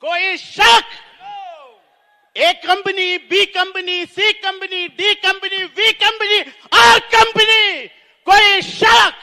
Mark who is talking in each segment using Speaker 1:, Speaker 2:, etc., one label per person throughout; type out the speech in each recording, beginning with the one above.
Speaker 1: कोई शक? A company, B company, C company, D company, V company, R company, कोई शक?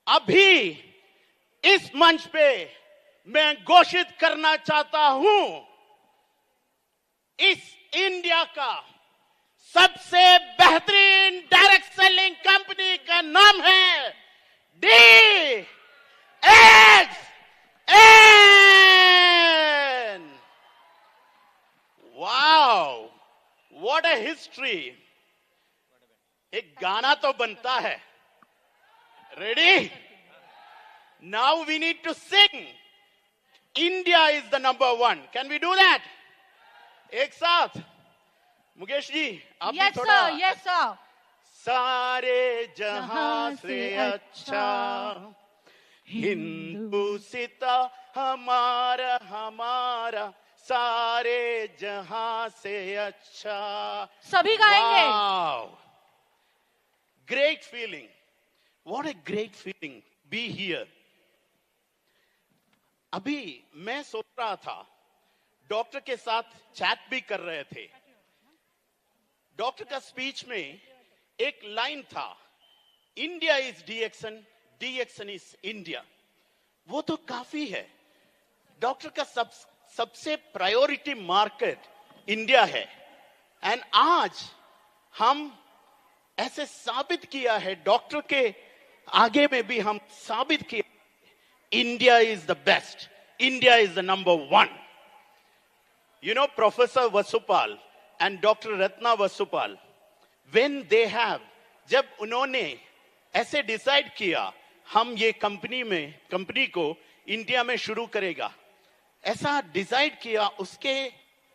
Speaker 1: अभी इस मंच पे मैं घोषित करना चाहता हूं, इस इंडिया का सबसे बेहतरीन डायरेक्ट सेलिंग कंपनी का नाम है DXN। Wow, what a history. एक गाना तो बनता है। Ready? Now we need to sing India is the number one. Can we do that एक साथ? मुकेश जी आप भी थोड़ा।
Speaker 2: Yes sir.
Speaker 1: सारे जहां से अच्छा हिंदुस्ता हमारा हमारा, सारे जहां से अच्छा।
Speaker 2: सभी गाएंगे।
Speaker 1: Great feeling, what a great feeling be here. अभी मैं सोच रहा था, डॉक्टर के साथ चैट भी कर रहे थे। डॉक्टर का स्पीच में एक लाइन था, India is DXN, DXN is India. वो तो काफी है। डॉक्टर का सबसे प्रायोरिटी मार्केट इंडिया है। एंड आज हम ऐसे साबित किया है, डॉक्टर के आगे में भी हम साबित किया, India is the best, India is the number one. You know, Professor Vasupal and Dr. Ratna Vasupal, when they have, जब उन्होंने ऐसे डिसाइड किया हम ये कंपनी को इंडिया में शुरू करेगा, ऐसा डिसाइड किया, उसके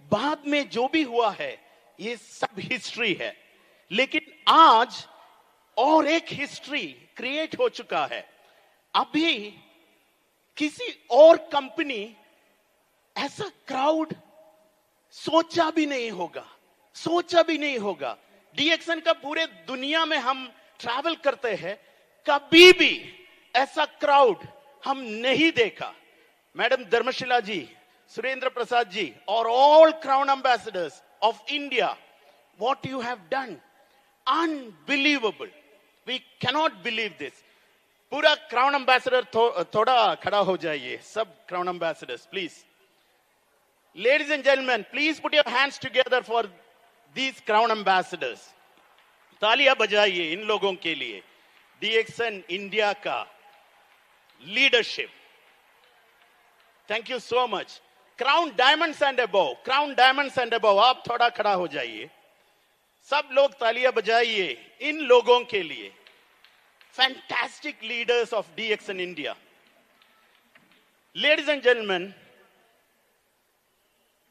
Speaker 1: बाद में जो भी हुआ है ये सब हिस्ट्री है। लेकिन आज और एक हिस्ट्री क्रिएट हो चुका है। अभी किसी और कंपनी ऐसा क्राउड सोचा भी नहीं होगा। DXN का पूरे दुनिया में हम ट्रैवल करते हैं, कभी भी ऐसा क्राउड हम नहीं देखा। मैडम धर्मशिला जी, सुरेंद्र प्रसाद जी और all crown ambassadors of India, what you have done, unbelievable. We cannot believe this. पूरा क्राउन एम्बेसडर थोड़ा खड़ा हो जाइए, सब crown ambassadors please. Ladies and gentlemen, please put your hands together for these crown ambassadors. तालियां बजाइए इन लोगों के लिए। DXN इंडिया का leadership, thank you so much. Crown diamonds and above, crown diamonds and above, आप थोड़ा खड़ा हो जाइए। सब लोग तालियां बजाइए इन लोगों के लिए। Fantastic leaders of DXN India. Ladies and gentleman,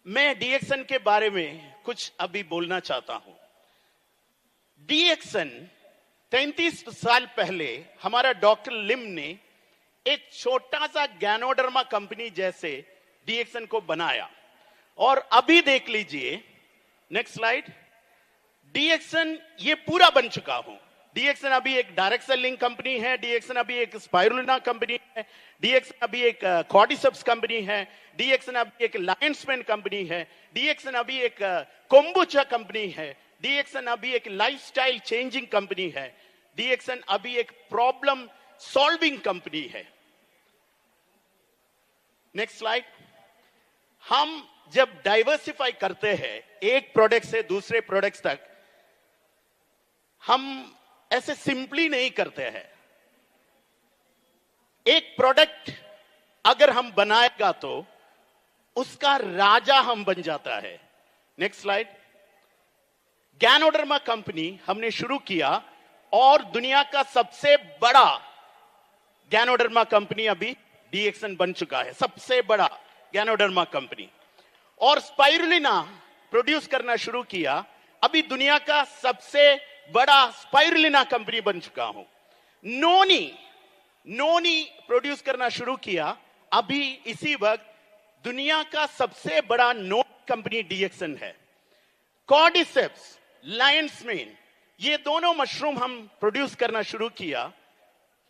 Speaker 1: मैं DXN के बारे में कुछ अभी बोलना चाहता हूं। DXN 33 साल पहले हमारा डॉक्टर लिम ने एक छोटा सा गैनोडर्मा कंपनी जैसे DXN को बनाया, और अभी देख लीजिए, नेक्स्ट स्लाइड। DXN ये पूरा बन चुका हूं। DXN अभी एक डायरेक्ट सेलिंग कंपनी है, DXN अभी एक स्पाइरुलिना कंपनी है, DXN अभी एक कॉर्डिसेप्स कंपनी है, DXN अभी एक लायंसमैन कंपनी है, DXN अभी एक कोम्बुचा कंपनी है, DXN अभी एक लाइफस्टाइल चेंजिंग कंपनी है, DXN अभी एक प्रॉब्लम सॉल्विंग कंपनी है। Next slide. हम जब डाइवर्सिफाई करते हैं एक प्रोडक्ट से दूसरे प्रोडक्ट्स तक, हम ऐसे सिंपली नहीं करते हैं। एक प्रोडक्ट अगर हम बनाएगा तो उसका राजा हम बन जाता है। Next slide. गैनोडर्मा कंपनी हमने शुरू किया और दुनिया का सबसे बड़ा गैनोडर्मा कंपनी अभी DXN बन चुका है, सबसे बड़ा गैनोडर्मा कंपनी। और स्पाइरुलिना प्रोड्यूस करना शुरू किया, अभी दुनिया का सबसे बड़ा स्पाइरुलिना कंपनी बन चुका हूं। नोनी प्रोड्यूस करना शुरू किया, अभी इसी वक्त दुनिया का सबसे बड़ा नोट कंपनी DXN है। कॉर्डिसेप्स, लायंसमैन, ये दोनों मशरूम हम प्रोड्यूस करना शुरू किया,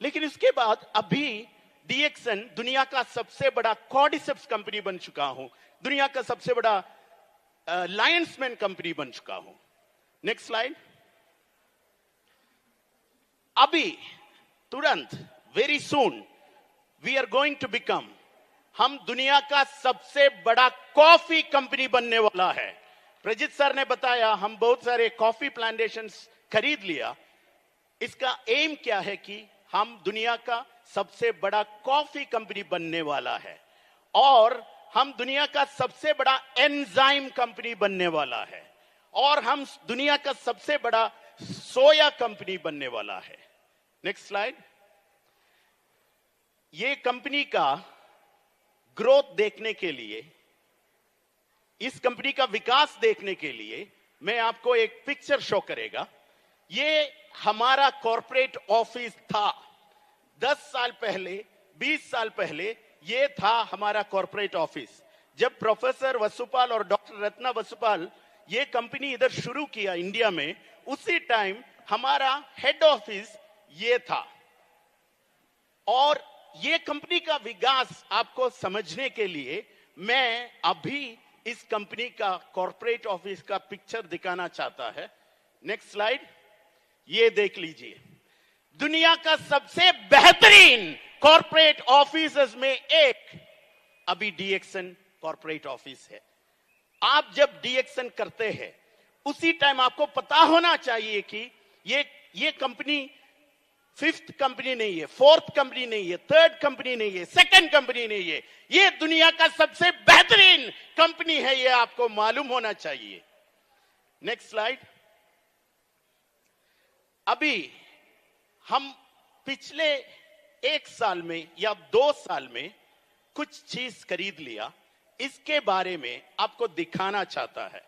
Speaker 1: लेकिन इसके बाद अभी डीएक्सन दुनिया का सबसे बड़ा कॉर्डिसेप्स कंपनी बन चुका हूं, दुनिया का सबसे बड़ा लायंसमैन कंपनी बन चुका हूं। Next slide. अभी तुरंत, very soon, we are going to become, हम दुनिया का सबसे बड़ा कॉफी कंपनी बनने वाला है। प्रजित सर ने बताया हम बहुत सारे कॉफी प्लांटेशंस खरीद लिया। इसका एम क्या है कि हम दुनिया का सबसे बड़ा कॉफी कंपनी बनने वाला है और हम दुनिया का सबसे बड़ा एंजाइम कंपनी बनने वाला है और हम दुनिया का सबसे बड़ा सोया कंपनी बनने वाला है। Next slide. ये कंपनी का ग्रोथ देखने के लिए, इस कंपनी का विकास देखने के लिए मैं आपको एक पिक्चर शो करेगा। ये हमारा कॉर्पोरेट ऑफिस था 10 साल पहले, 20 साल पहले ये था हमारा कॉर्पोरेट ऑफिस। जब प्रोफेसर वसुपाल और डॉक्टर रत्ना वसुपाल ये कंपनी इधर शुरू किया इंडिया में, उसी टाइम हमारा हेड ऑफिस ये था। और ये कंपनी का विकास आपको समझने के लिए मैं अभी इस कंपनी का कॉर्पोरेट ऑफिस का पिक्चर दिखाना चाहता है। Next slide. ये देख लीजिए, दुनिया का सबसे बेहतरीन कॉर्पोरेट ऑफिस में एक अभी डीएक्सन कॉर्पोरेट ऑफिस है। आप जब डीएक्सन करते हैं उसी टाइम आपको पता होना चाहिए कि ये कंपनी 5th कंपनी नहीं है, 4th कंपनी नहीं है, 3rd कंपनी नहीं है, 2nd कंपनी नहीं है, ये दुनिया का सबसे बेहतरीन कंपनी है, ये आपको मालूम होना चाहिए। Next slide. अभी हम पिछले 1 साल में या 2 साल में कुछ चीज खरीद लिया, इसके बारे में आपको दिखाना चाहता है।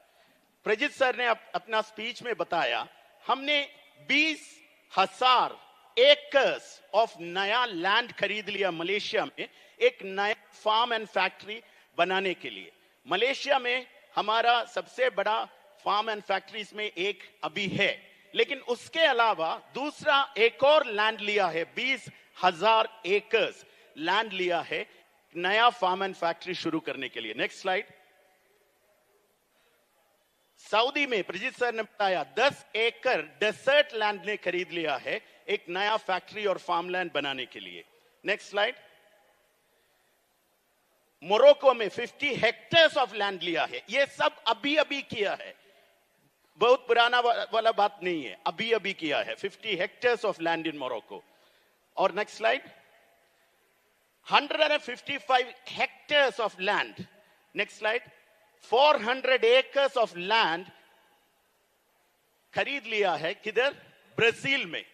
Speaker 1: प्रजित सर ने अपना स्पीच में बताया हमने 20,000 एकर्स ऑफ नया लैंड खरीद लिया मलेशिया में, एक नया फार्म एंड फैक्ट्री बनाने के लिए। मलेशिया में हमारा सबसे बड़ा फार्म एंड फैक्ट्रीज में एक अभी है, लेकिन उसके अलावा दूसरा एक और लैंड लिया है, 20,000 एकर्स लैंड लिया है नया फार्म एंड फैक्ट्री शुरू करने के लिए। Next slide. सऊदी में प्रजीत सर ने बताया 10 एकड़ डेजर्ट लैंड ने खरीद लिया है एक नया फैक्ट्री और फार्म लैंड बनाने के लिए। Next slide. मोरक्को में 50 हेक्टेयर्स ऑफ लैंड लिया है। यह सब अभी अभी किया है, बहुत पुराना वाला बात नहीं है, अभी अभी किया है। 50 hectares of land in Morocco. और next slide. 155 hectares of land. Next slide. 400 acres of land खरीद लिया है किधर? ब्राजील में।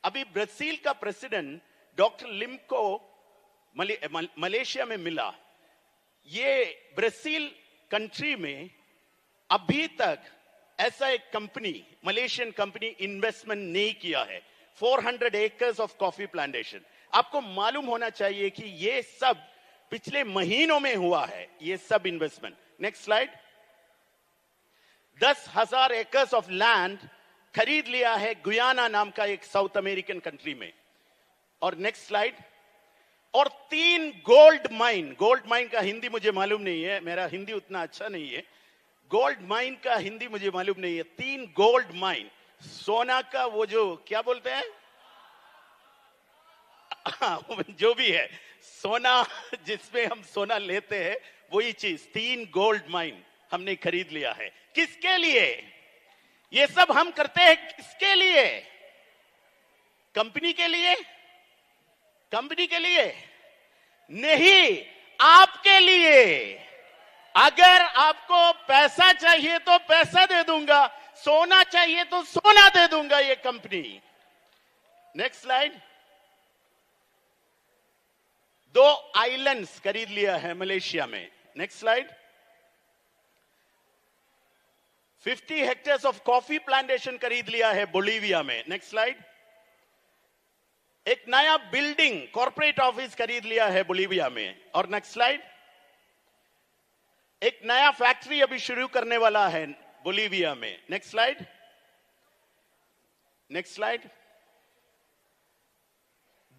Speaker 1: अभी ब्राजील का प्रेसिडेंट डॉक्टर लिम को मलेशिया में मिला। ये ब्राजील कंट्री में अभी तक ऐसा एक कंपनी, मलेशियन कंपनी इन्वेस्टमेंट नहीं किया है। 400 एकर्स ऑफ कॉफी प्लांटेशन। आपको मालूम होना चाहिए कि ये सब पिछले महीनों में हुआ है, ये सब investment. Next slide. 10,000 acres of land खरीद लिया है गुयाना नाम का एक साउथ अमेरिकन कंट्री में। और नेक्स्ट स्लाइड। और 3 गोल्ड माइन, गोल्ड माइन का हिंदी मुझे मालूम नहीं है, मेरा हिंदी उतना अच्छा नहीं है, गोल्ड माइन का हिंदी मुझे मालूम नहीं है। 3 गोल्ड माइन, सोना का वो जो क्या बोलते हैं जो भी है सोना, जिसमें हम सोना लेते हैं वही चीज, 3 गोल्ड माइन हमने खरीद लिया है। किसके लिए ये सब हम करते हैं? किसके लिए? कंपनी के लिए? कंपनी के लिए नहीं, आपके लिए। अगर आपको पैसा चाहिए तो पैसा दे दूंगा, सोना चाहिए तो सोना दे दूंगा, ये कंपनी। Next slide. 2 आइलैंड्स खरीद लिया है मलेशिया में। Next slide. 50 hectares of coffee plantation खरीद लिया है बोलिविया में। Next slide. एक नया बिल्डिंग, कॉर्पोरेट ऑफिस खरीद लिया है बोलिविया में। और नेक्स्ट स्लाइड। एक नया फैक्ट्री अभी शुरू करने वाला है बोलिविया में। Next slide. Next slide.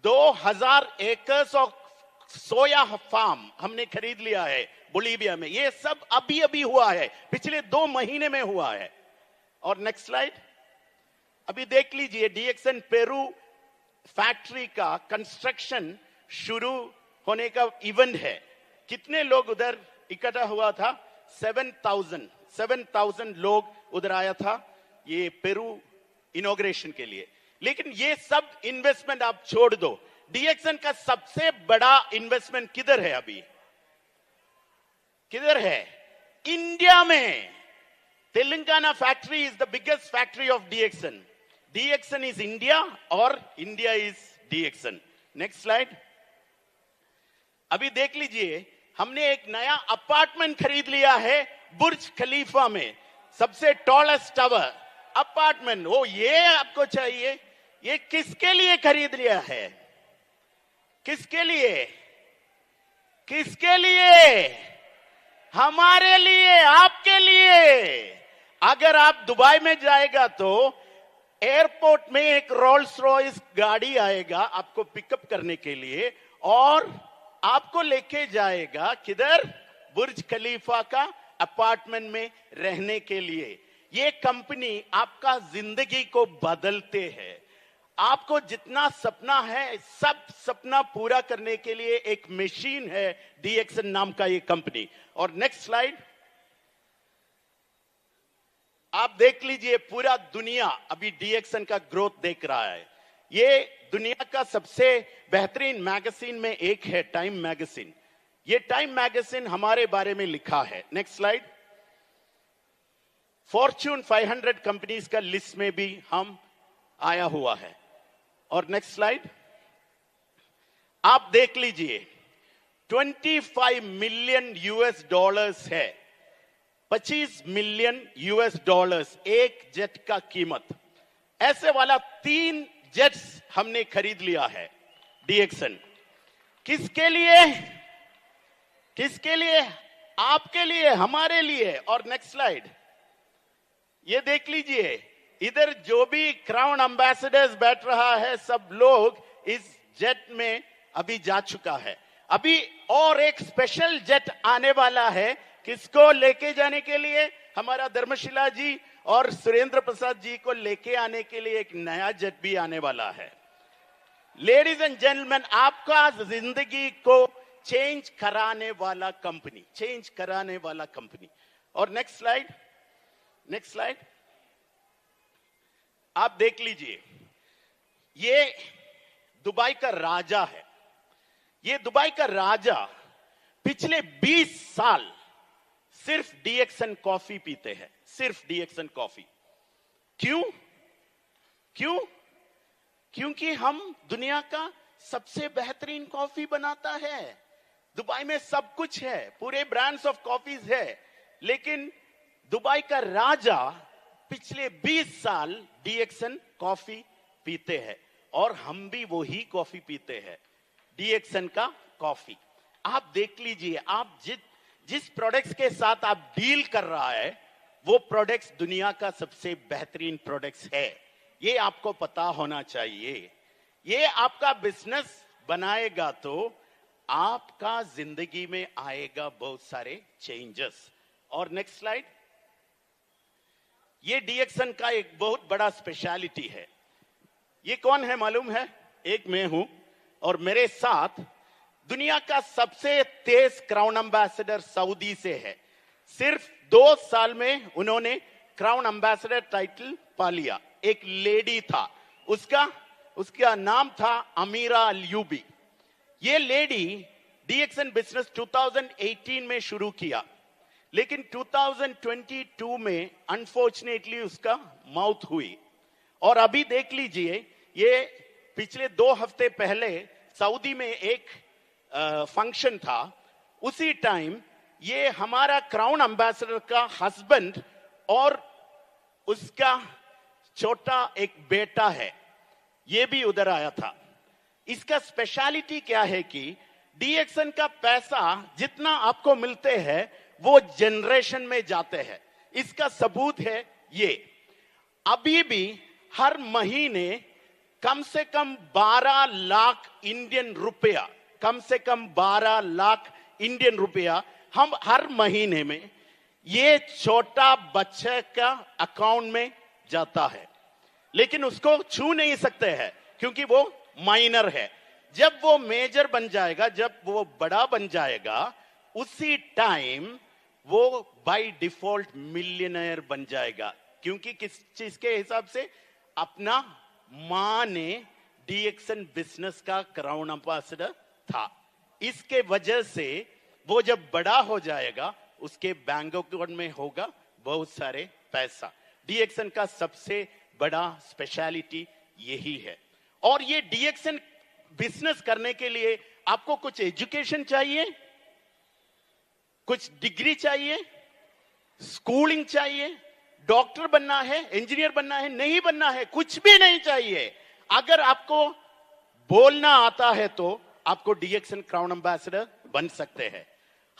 Speaker 1: 2000 acres of soya farm हमने खरीद लिया है बोलीविया में। ये सब अभी अभी हुआ है, पिछले 2 महीने में हुआ है। और नेक्स्ट स्लाइड, अभी देख लीजिए डीएक्सन पेरू फैक्ट्री का कंस्ट्रक्शन शुरू होने का इवेंट है। कितने लोग उधर इकट्ठा हुआ था? 7,000 लोग उधर आया था ये पेरू इनॉग्रेशन के लिए। लेकिन ये सब इन्वेस्टमेंट आप छोड़ दो, डीएक्सन का सबसे बड़ा इन्वेस्टमेंट किधर है? अभी किधर है? इंडिया में। Telangana factory is the biggest factory of DXN. DXN is India और India is DXN. Next slide, अभी देख लीजिए हमने एक नया अपार्टमेंट खरीद लिया है बुर्ज खलीफा में, सबसे टॉलेस्ट टावर अपार्टमेंट। वो ये आपको चाहिए? ये किसके लिए खरीद लिया है? किसके लिए? किसके लिए? हमारे लिए, आपके लिए। अगर आप दुबई में जाएगा तो एयरपोर्ट में एक रोल्स रॉयस गाड़ी आएगा आपको पिकअप करने के लिए और आपको लेके जाएगा किधर? बुर्ज खलीफा का अपार्टमेंट में रहने के लिए। ये कंपनी आपका जिंदगी को बदलते हैं। आपको जितना सपना है सब सपना पूरा करने के लिए एक मशीन है डीएक्सन नाम का ये कंपनी। और नेक्स्ट स्लाइड, आप देख लीजिए पूरा दुनिया अभी डीएक्सन का ग्रोथ देख रहा है। ये दुनिया का सबसे बेहतरीन मैगजीन में एक है टाइम मैगजीन। ये टाइम मैगजीन हमारे बारे में लिखा है। नेक्स्ट स्लाइड, फॉर्च्यून 500 कंपनीज का लिस्ट में भी हम आया हुआ है। और नेक्स्ट स्लाइड, आप देख लीजिए 25 मिलियन यूएस डॉलर्स है, 25 मिलियन यूएस डॉलर्स एक जेट का कीमत। ऐसे वाला 3 जेट्स हमने खरीद लिया है डीएक्सन। किसके लिए? किसके लिए? आपके लिए, हमारे लिए। और नेक्स्ट स्लाइड, ये देख लीजिए इधर जो भी क्राउन एम्बेसडर्स बैठ रहा है सब लोग इस जेट में अभी जा चुका है। अभी और एक स्पेशल जेट आने वाला है, किसको लेके जाने के लिए? हमारा धर्मशिला जी और सुरेंद्र प्रसाद जी को लेके आने के लिए एक नया जेट भी आने वाला है। लेडीज एंड जेंटलमैन, आपका जिंदगी को चेंज कराने वाला कंपनी, चेंज कराने वाला कंपनी। और नेक्स्ट स्लाइड, नेक्स्ट स्लाइड, आप देख लीजिए ये दुबई का राजा है। ये दुबई का राजा पिछले 20 साल सिर्फ डीएक्सन कॉफी पीते हैं, सिर्फ डीएक्सन कॉफी। क्यों? क्यों? क्योंकि हम दुनिया का सबसे बेहतरीन कॉफी बनाता है। दुबई में सब कुछ है, पूरे ब्रांड्स ऑफ कॉफीज है, लेकिन दुबई का राजा पिछले 20 साल डीएक्सन कॉफी पीते हैं और हम भी वही कॉफी पीते हैं, डीएक्सन का कॉफी। आप देख लीजिए, आप जिस प्रोडक्ट्स के साथ आप डील कर रहा है वो प्रोडक्ट्स दुनिया का सबसे बेहतरीन प्रोडक्ट्स है। ये आपको पता होना चाहिए। ये आपका बिजनेस बनाएगा तो आपका जिंदगी में आएगा बहुत सारे चेंजेस। और नेक्स्ट स्लाइड, ये डीएक्सन का एक बहुत बड़ा स्पेशलिटी है। ये कौन है मालूम है? एक मैं हूं और मेरे साथ दुनिया का सबसे तेज क्राउन एम्बेसडर सऊदी से है। सिर्फ 2 साल में उन्होंने क्राउन एम्बेसडर टाइटल पा लिया। एक लेडी था, उसका नाम था अमीरा अल्यूबी। ये लेडी डीएक्सन बिजनेस 2018 में शुरू किया, लेकिन 2022 में अनफॉर्चुनेटली उसका मौत हुई। और अभी देख लीजिए, ये पिछले 2 हफ्ते पहले सऊदी में एक फंक्शन था, उसी टाइम ये हमारा क्राउन एम्बेसडर का हस्बैंड और उसका छोटा एक बेटा है, ये भी उधर आया था। इसका स्पेशलिटी क्या है कि डीएक्सन का पैसा जितना आपको मिलते हैं वो जनरेशन में जाते हैं। इसका सबूत है ये, अभी भी हर महीने कम से कम 12 लाख इंडियन रुपया, कम से कम 12 लाख इंडियन रुपया हम हर महीने में ये छोटा बच्चे का अकाउंट में जाता है, लेकिन उसको छू नहीं सकते हैं क्योंकि वो माइनर है। जब वो मेजर बन जाएगा, जब वो बड़ा बन जाएगा, उसी टाइम वो बाय डिफॉल्ट मिलियनेयर बन जाएगा। क्योंकि किस चीज के हिसाब से? अपना मां ने डीएक्सन बिजनेस का क्राउन एम्बेसडर था, इसके वजह से वो जब बड़ा हो जाएगा उसके बैंक अकाउंट में होगा बहुत सारे पैसा। डीएक्सन का सबसे बड़ा स्पेशलिटी यही है। और ये डीएक्सन बिजनेस करने के लिए आपको कुछ एजुकेशन चाहिए, कुछ डिग्री चाहिए, स्कूलिंग चाहिए, डॉक्टर बनना है, इंजीनियर बनना है, नहीं बनना है, कुछ भी नहीं चाहिए। अगर आपको बोलना आता है तो आपको डीएक्सन क्राउन एम्बेसडर बन सकते हैं।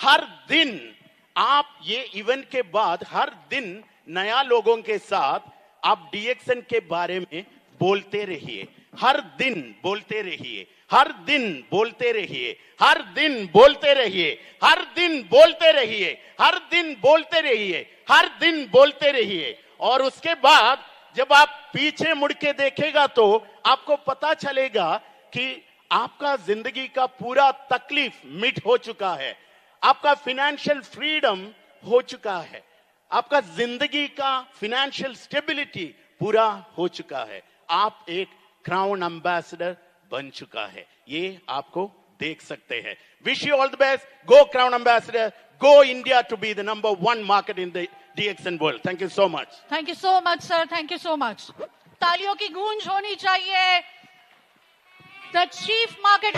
Speaker 1: हर दिन आप ये इवेंट के बाद हर दिन नया लोगों के साथ आप डीएक्सन के बारे में बोलते रहिए, हर दिन बोलते रहिए, हर दिन बोलते रहिए, हर दिन बोलते रहिए, हर दिन बोलते रहिए, हर दिन बोलते रहिए, हर दिन बोलते रहिए। और उसके बाद जब आप पीछे मुड़ के देखेगा तो आपको पता चलेगा कि आपका जिंदगी का पूरा तकलीफ मिट हो चुका है, आपका फाइनेंशियल फ्रीडम हो चुका है, आपका जिंदगी का फाइनेंशियल स्टेबिलिटी पूरा हो चुका है, आप एक क्राउन एम्बेसडर बन चुका है। ये आपको देख सकते हैं। Wish you all the best. Go crown ambassador, go India to be the number 1 market in the DXN world. Thank you so much.
Speaker 2: Thank you so much sir, thank you so much. तालियों की गूंज होनी चाहिए। The chief market